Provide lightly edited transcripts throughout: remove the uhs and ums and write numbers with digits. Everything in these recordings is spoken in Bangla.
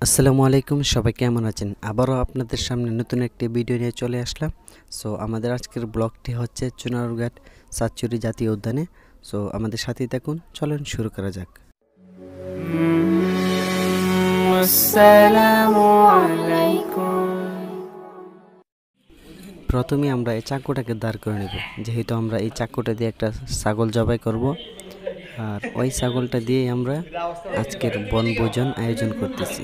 আসসালামু আলাইকুম, সবাই কেমন আছেন? আবারও আপনাদের সামনে নতুন একটি ভিডিও নিয়ে চলে আসলাম। সো আমাদের আজকের ব্লগটি হচ্ছে চুনারুঘাট সাতচুরি জাতীয় উদ্যানে। সো আমাদের সাথেই থাকুন, চলেন শুরু করা যাক। আসসালামু আলাইকুম। প্রথমে আমরা এই চাকুটাকে দাঁড় করে নেব, যেহেতু আমরা এই চাকুটা দিয়ে একটা ছাগল জবাই করব, আর ওই ছাগলটা দিয়ে আমরা আজকের বনভোজন আয়োজন করতেছি।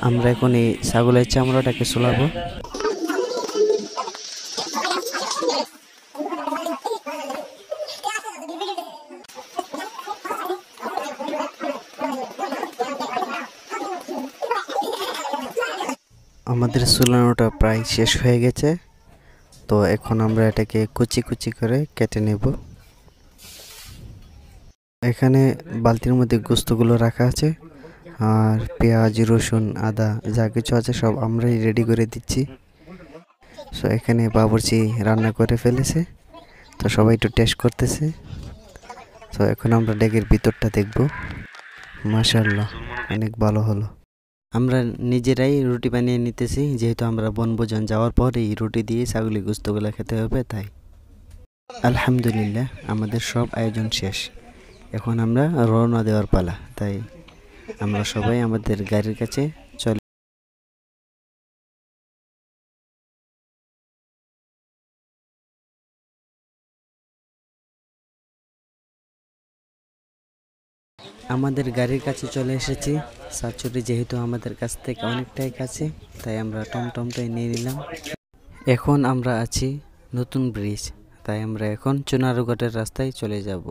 আমরা এখন এই ছাগলের চামড়াটাকে সোলাবো। আমাদের সোলানোটা প্রায় শেষ হয়ে গেছে। তো এখন আমরা এটাকে কুচি কুচি করে কেটে নেব। এখানে বালতির মধ্যে গোস্তগুলো রাখা আছে, আর পেঁয়াজ, রসুন, আদা যা কিছু আছে সব আমরাই রেডি করে দিচ্ছি। সো এখানে বাবুর্চি রান্না করে ফেলেছে, তো সবাই একটু টেস্ট করতেছে। তো এখন আমরা ডেগের ভিতরটা দেখব। মাশাআল্লাহ, অনেক ভালো হলো। আমরা নিজেরাই রুটি বানিয়ে নিতেছি, যেহেতু আমরা বনভোজন যাওয়ার পর এই রুটি দিয়ে ছাগলের গোস্তগুলো খেতে হবে, তাই। আলহামদুলিল্লাহ, আমাদের সব আয়োজন শেষ। এখন আমরা রওনা দেওয়ার পালা, তাই আমরা সবাই আমাদের গাড়ির কাছে চলে। আমাদের গাড়ির কাছে চলে এসেছি। সাতচুরি যেহেতু আমাদের কাছ থেকে অনেকটাই কাছে, তাই আমরা টমটমটাই নিয়ে নিলাম। এখন আমরা আছি নতুন ব্রিজ, তাই আমরা এখন চুনারুঘাটের রাস্তায় চলে যাব।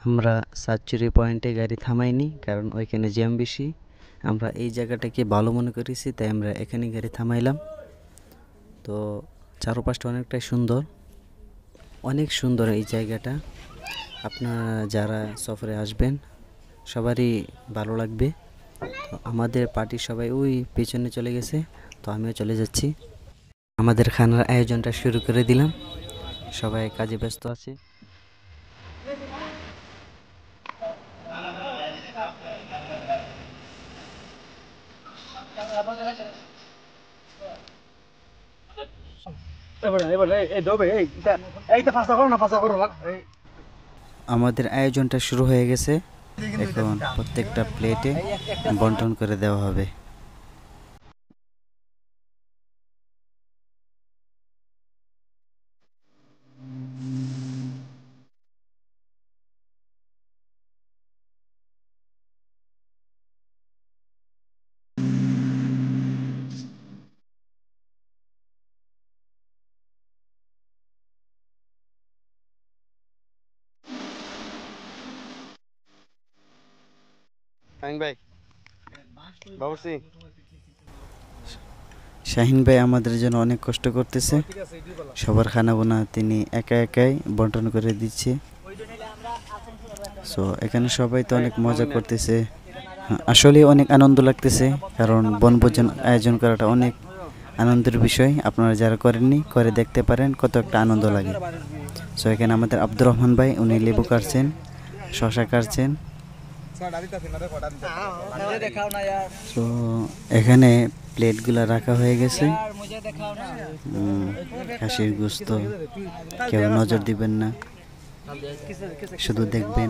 আমরা সাতচুরি পয়েন্টে গাড়ি থামাইনি, কারণ ওইখানে জ্যাম বেশি। আমরা এই জায়গাটাকে ভালো মনে করেছি, তাই আমরা এখানে গাড়ি থামাইলাম। তো চারপাশটা অনেকটাই সুন্দর, অনেক সুন্দর এই জায়গাটা। আপনারা যারা সফরে আসবেন সবারই ভালো লাগবে। তো আমাদের পার্টির সবাই ওই পেছনে চলে গেছে, তো আমিও চলে যাচ্ছি। আমাদের খানার আয়োজনটা শুরু করে দিলাম, সবাই কাজে ব্যস্ত আছে। আমাদের আয়োজনটা শুরু হয়ে গেছে, এখন প্রত্যেকটা প্লেটে বন্টন করে দেওয়া হবে। শাহিন ভাই আমাদের জন্য অনেক কষ্ট করতেছে, সবার খানা বানা তিনি একা একাই বন্টন করে দিচ্ছে। সো এখানে সবাই তো অনেক মজা করতেছে, আসলে অনেক আনন্দ লাগতেছে, কারণ বনভোজন আয়োজন করাটা অনেক আনন্দের বিষয়। আপনারা যারা করেননি করে দেখতে পারেন, কত একটা আনন্দ লাগে। সো এখানে আমাদের আব্দুর রহমান ভাই, উনি লেবু কাটছেন, শশা কাটছেন। তো এখানে প্লেটগুলো রাখা হয়ে গেছে। খাসির গোস্ত, কেউ নজর দিবেন না, শুধু দেখবেন।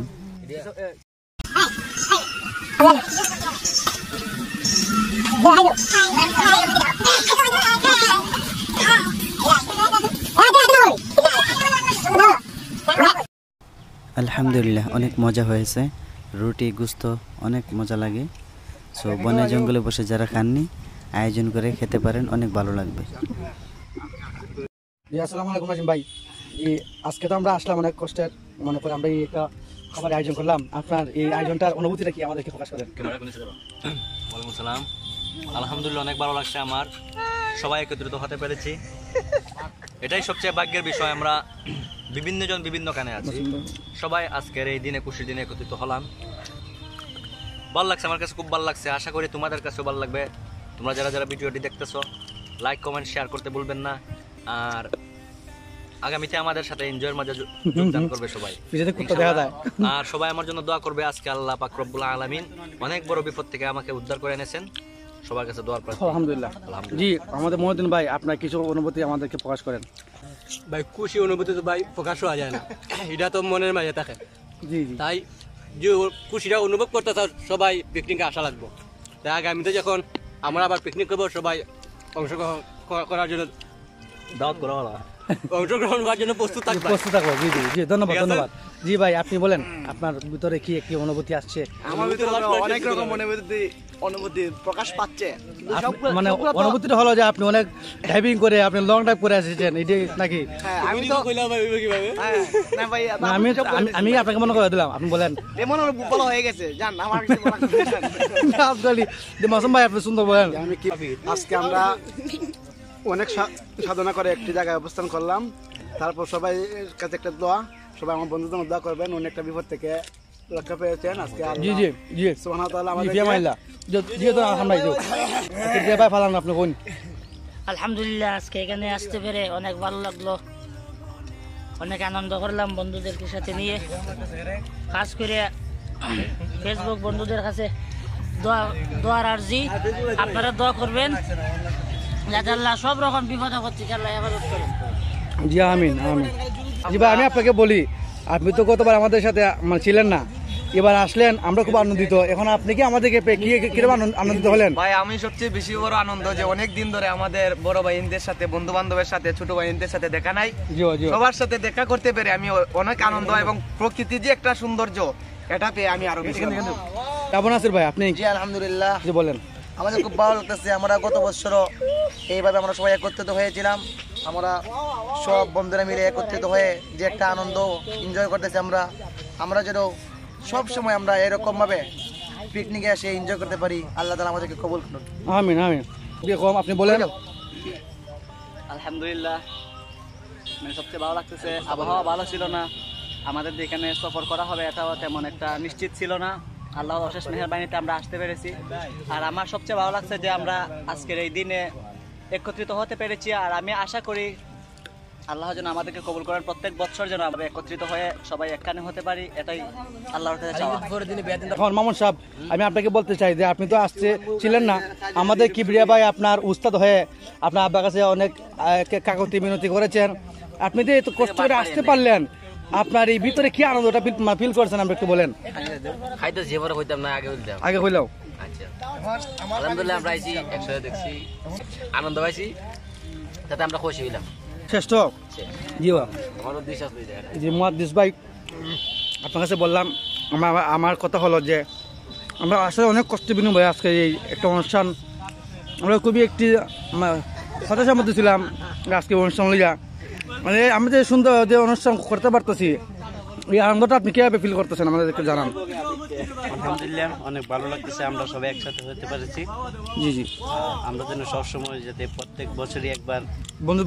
আলহামদুলিল্লাহ অনেক মজা হয়েছে, রুটি গোস্ত অনেক মজা লাগে। সো বনে জঙ্গলে বসে যারা খাননি, আয়োজন করে খেতে পারেন, অনেক ভালো লাগবে। আসসালামু আলাইকুম রাজিম ভাই। আজকে তো আমরা আসলাম অনেক কষ্টের, মনে করে আমরা এই একটা খাবার আয়োজন করলাম। আপনার এই আয়োজনটার অনুভূতিটা কি আমাদেরকে প্রকাশ করেন? ওয়ালাইকুম আসসালাম। আলহামদুলিল্লাহ অনেক ভালো লাগছে আমার, সবাই একত্রিত হতে পেরেছি, এটাই সবচেয়ে ভাগ্যের বিষয়। আমরা বিভিন্ন জন বিভিন্ন কানে আছি, সবাই আজকের এই দিনে, খুশির দিনে একত্রিত হলাম। ভালো লাগছে, আমার কাছে খুব ভালো লাগছে। আশা করি তোমাদের কাছেও ভালো লাগবে। তোমরা যারা যারা ভিডিওটি দেখতেছো, লাইক কমেন্ট শেয়ার করতে ভুলবেন না। আর আগামীতে আমাদের সাথে এনজয়ের মাঝে যোগদান করবে সবাই, আর সবাই আমার জন্য দোয়া করবে। আজকে আল্লাহ পাক রব্বুল আলামিন অনেক বড় বিপদ থেকে আমাকে উদ্ধার করে এনেছেন, সবার কাছে দোয়ার প্রার্থনা। আলহামদুলিল্লাহ। জি, আমাদের মহিউদ্দিন ভাই, আপনার কিছু অনুভূতি আমাদেরকে প্রকাশ করেন। ভাই খুশি অনুভূতি তো ভাই প্রকাশ হওয়া যায় না, এটা তো মনের মাঝে থাকে। জি জি, তাই যে খুশিটা অনুভব করতে সবাই পিকনিকে আসা লাগবো। তাই আগামীতে যখন আমরা আবার পিকনিক করবো, সবাই অংশগ্রহণ করার জন্য দাওয়াত করা হলো, অংশগ্রহণ করার জন্য প্রস্তুত থাকবো। জি জি জি, ধন্যবাদ ধন্যবাদ। জি ভাই, আপনি বলেন আপনার ভিতরে কি একটি অনুভূতি আসছে? আমার ভিতরে অনেক রকম অনুভূতি প্রকাশ পাচ্ছে। মানে অনুভূতিটা হলো যে আপনি অনেক ড্রাইভিং করে, আপনি লং ড্রাইভ করে এসেছেন, এটাই নাকি? আমি তো না ভাই, আমি আপনাকে মনে করে দিলাম, আপনি বলেন। এমন বলা হয়ে গেছে, জান আমার কিছু বলা মাসুম ভাই, আপনি সুন্দর বলেন। আমি কি আজকে আমরা অনেক সাধনা করে একটি জায়গায় অবস্থান করলাম, তারপর সবাই কাছে একটা দোয়া, সবাই আমার বন্ধুদের দোয়া করবেন, উনি একটা বিপদ থেকে রক্ষা পেয়েছেন আজকে। জি জি জি, সুবহানাহু ওয়া তাআলা আমাদের আপনি কোন? আলহামদুলিল্লাহ, আজকে এখানে আসতে পেরে অনেক ভালো লাগলো, অনেক আনন্দ করলাম বন্ধুদেরকে সাথে নিয়ে। খাস করে ফেসবুক বন্ধুদের কাছে দোয়ার আরজি, আপনারা দোয়া করবেন যাতে আল্লাহ সব রকম বিপদ আপদ থেকে আল্লাহ হেফাজত করেন। জি আমিন আমিন। জি ভাই, আমি আপনাকে বলি, আপনি তো গতবার আমাদের সাথে ছিলেন না, এবার আসলেন, আমরা খুব আনন্দিত। এখন আপনি কি আমাদেরকে কিরকম আনন্দিত হলেন? ভাই, আমি সবচেয়ে বেশি বড় আনন্দ যে অনেক দিন ধরে আমাদের বড় ভাইদের সাথে, বন্ধু বান্ধবের সাথে, ছোট ভাইদের সাথে দেখা নাই, সবার সাথে দেখা করতে পেরে আমি অনেক আনন্দ, এবং প্রকৃতি যে একটা সৌন্দর্য, এটা পেয়ে আমি আরো বেশি। কেমন আছেন ভাই আপনি? জি আলহামদুলিল্লাহ। জি বলেন। আমাদের খুব ভালো লাগতেছে, আমরা গত বছরও এইভাবে আমরা সবাই একত্রিত হয়েছিলাম, আমরা সব বন্ধুরা মিলে একত্রিত হয়ে যে একটা আনন্দ এনজয় করতেছি আমরা যেন সব সময় আমরা এরকম ভাবে পিকনিকে এসে এনজয় করতে পারি। আল্লাহ তাআলা আমাদেরকে কবুল করুন। আমিন আমিন। আপনি বলেন। আলহামদুলিল্লাহ, সবচেয়ে ভালো লাগতেছে। আবহাওয়া ভালো ছিল না, আমাদের এখানে সফর করা হবে এটাও তেমন একটা নিশ্চিত ছিল না। আল্লাহর অশেষ মেহেরবানিতে আমরা আসতে পেরেছি। আর আমার সবচেয়ে ভালো লাগছে যে আমরা আজকের এই দিনে একত্রিত হতে পেরেছি। আর আমি আশা করি আল্লাহ যেন আমাদেরকে কবুল করেন, প্রত্যেক বছর যেন আমরা একত্রিত হয়ে সবাই একখানে হতে পারি, এটাই আল্লাহর কাছে চাওয়া। এখন মামুন সাহেব, আমি আপনাকে বলতে চাই যে আপনি তো ছিলেন না, আমাদের কিবরিয়া ভাই আপনার উস্তাদ হয়ে আপনার আব্বার কাছে অনেক কাকতি মিনতি করেছেন, আপনি যে এত কষ্ট করে আসতে পারলেন, আপনার এই ভিতরে কি আনন্দটা ফিল করছেন আপনি একটু বলেন। খাইতে যেভাবে হইতাম না, আগে হইলাও। আচ্ছা, আলহামদুলিল্লাহ আমরা আইছি, একসাথে দেখছি, আনন্দ পাইছি, তাতে আমরা খুশি হইলাম। শ্রেষ্ঠ। জি জি মুহাদ্দিস ভাই, আপনার কাছে বললাম, আমার কথা হলো যে আমরা আসলে অনেক কষ্ট বিনিময়ে আজকে এই একটা অনুষ্ঠান, আমরা খুবই একটি হতাশার মধ্যে ছিলাম আজকে অনুষ্ঠান লইয়া। মানে আমি যে সুন্দর যে অনুষ্ঠান করতে পারতেছি, এই আনন্দটা আপনি কিভাবে ফিল করতেছেন আমাদেরকে জানান। আলহামদুলিল্লাহ অনেক ভালো লাগতেছে, আমরা সবাই একসাথে হতে পেরেছি। জি জি, আমরা যেন সবসময় যাতে প্রত্যেক বছরই একবার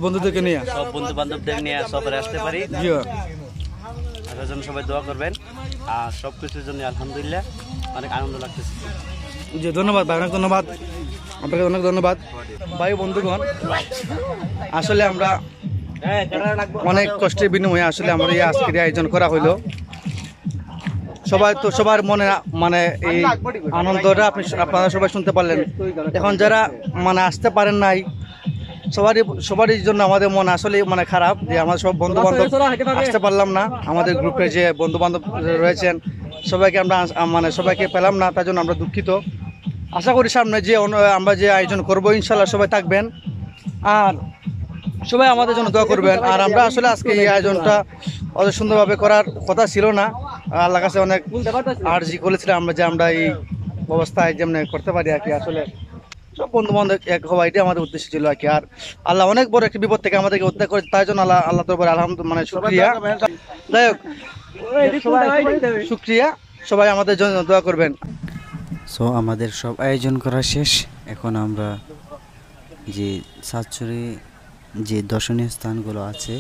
বন্ধুদেরকে নিয়ে সব বন্ধু বান্ধবদের নিয়ে সফরে আসতে পারি। জি তার জন্য সবাই দোয়া করবেন। আর সব কিছুর জন্য আলহামদুলিল্লাহ অনেক আনন্দ লাগতেছে। জি, ধন্যবাদ ভাই, অনেক ধন্যবাদ আপনাকে, অনেক ধন্যবাদ ভাই। বন্ধুগণ, আসলে আমরা অনেক কষ্টের বিনিময়ে আসলে আমরা এই আজকের আয়োজন করা হইলো। সবাই তো সবার মনে মানে এই আনন্দটা আপনারা সবাই শুনতে পারলেন। এখন যারা মানে আসতে পারেন নাই, সবারই জন্য আমাদের মন আসলে মানে খারাপ যে আমাদের সব বন্ধু বান্ধব আসতে পারলাম না। আমাদের গ্রুপে যে বন্ধু বান্ধব রয়েছেন সবাইকে আমরা মানে সবাইকে পেলাম না, তার জন্য আমরা দুঃখিত। আশা করি সামনে যে আমরা যে আয়োজন করব ইনশাল্লাহ সবাই থাকবেন আর সবাই আমাদের জন্য দোয়া করবেন। আর আমরা আসলে আজকে এই আয়োজনটা অত সুন্দরভাবে করার কথা ছিল না, আল্লাহর কাছে অনেক আর্জি করেছিলাম আমরা এই অবস্থায় যেমন করতে পারি আর কি। আসলে সব বন্ধু বান্ধব এক হওয়া এটাই আমাদের উদ্দেশ্য ছিল আর কি। আর আল্লাহ অনেক বড় একটি বিপদ থেকে আমাদেরকে উদ্ধার করে, তাই জন্য আল্লাহ তোর আলহামদুলিল্লাহ মানে শুকরিয়া। যাই হোক, শুকরিয়া, সবাই আমাদের জন্য দোয়া করবেন। সো আমাদের সব আয়োজন করা শেষ। এখন আমরা যে সাতচুরি যে দর্শনীয় স্থানগুলো আছে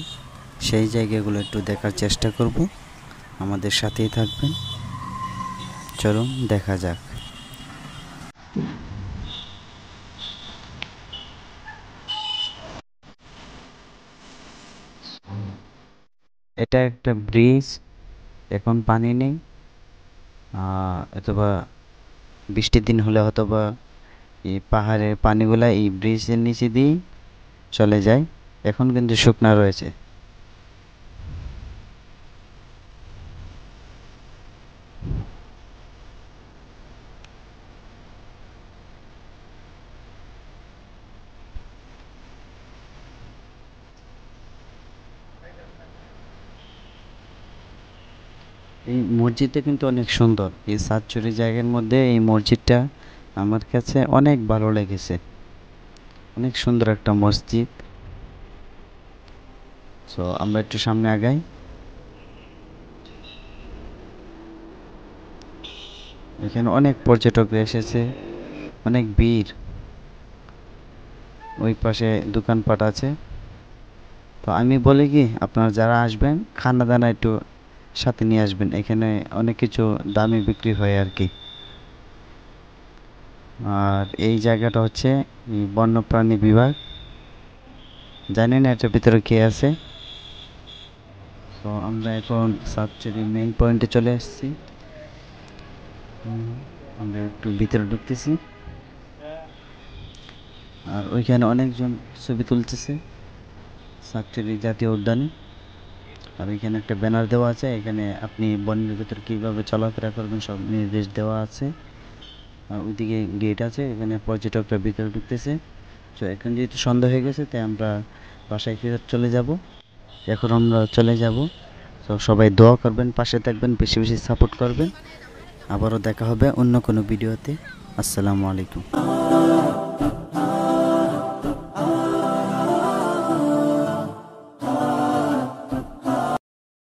সেই জায়গাগুলো একটু দেখার চেষ্টা করব, আমাদের সাথেই থাকবেন। চলুন দেখা যাক। এটা একটা ব্রিজ, এখন পানি নেই, অথবা বৃষ্টির দিন হলে অথবা এই পাহাড়ের পানিগুলা এই ব্রিজের নিচে দিয়ে চলে যায়। এখন কিন্তু শুকনা রয়েছে। এই মসজিদটা কিন্তু অনেক সুন্দর। এই সাতচুরি জায়গার মধ্যে এই মসজিদটা আমার কাছে অনেক ভালো লেগেছে। অনেক সুন্দর একটা মসজিদ। সো আমরা একটু সামনে আগাই। এখানে অনেক পর্যটক এসেছে, অনেক ভিড়। ওই পাশে দোকানপাট আছে। তো আমি বলি কি, আপনারা যারা আসবেন খানা দানা একটু সাথে নিয়ে আসবেন। এখানে অনেক কিছু দামে বিক্রি হয় আর কি। আর এই জায়গাটা হচ্ছে বন্যপ্রাণী বিভাগ। জানি না এটার ভিতরে কে আছে। তো আমরা এখন সাতচুরি মেইন পয়েন্টে চলে এসেছি। আমরা একটু ভিতরে ঢুকতেছি। আর ওইখানে অনেকজন ছবি তুলতেছে সাতচুরি জাতীয় উদ্যানে। আর এখানে একটা ব্যানার দেওয়া আছে, এখানে আপনি বনের ভিতরে কীভাবে চলাফেরা করবেন সব নির্দেশ দেওয়া আছে। আর ওইদিকে গেট আছে, এখানে পর্যটকরা ভিতরে ঢুকতেছে। তো এখন যেহেতু সন্ধ্যা হয়ে গেছে তাই আমরা বাসায় ফেরত চলে যাব। এখন আমরা চলে যাব। তো সবাই দোয়া করবেন, পাশে থাকবেন, বেশি বেশি সাপোর্ট করবেন। আবারও দেখা হবে অন্য কোনো ভিডিওতে। আসসালামু আলাইকুম।